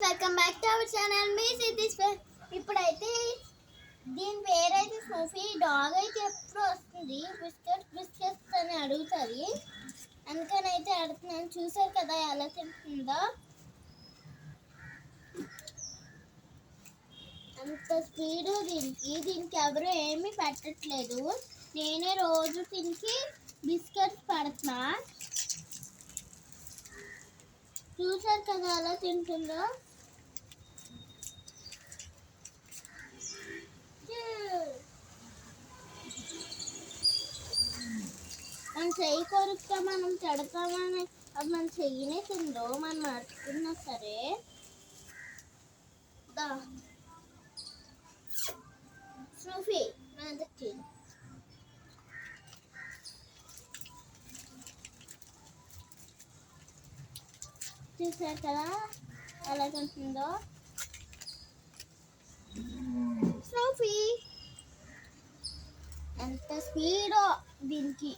Welcome back to our channel me cities. ఇప్పుడైతే దీని పేరైతే స్నూఫీ. డాగ్ అయితే ఎప్పుడు వస్తుంది బిస్కెట్స్ అని అడుగుతుంది, అందుకని అయితే అడుగుతున్నాను. చూసారు కదా ఎలా తింటుందో, అంత స్పీడు దీనికి ఎవరు ఏమీ పెట్టట్లేదు. నేనే రోజు దీనికి బిస్కెట్స్ పెడుతున్నా. చూసారు కదా ఎలా తింటుందో. మనం చెయ్యి కొరికితే మనం తిడతామని అది మన చెయ్యినే తిందో, మనం అడుగుతున్నా సరే. స్నూఫీ మనకి చూసారు కదా ఎలా తింటుందో స్నూఫీ. ఎంత స్పీడో దీనికి.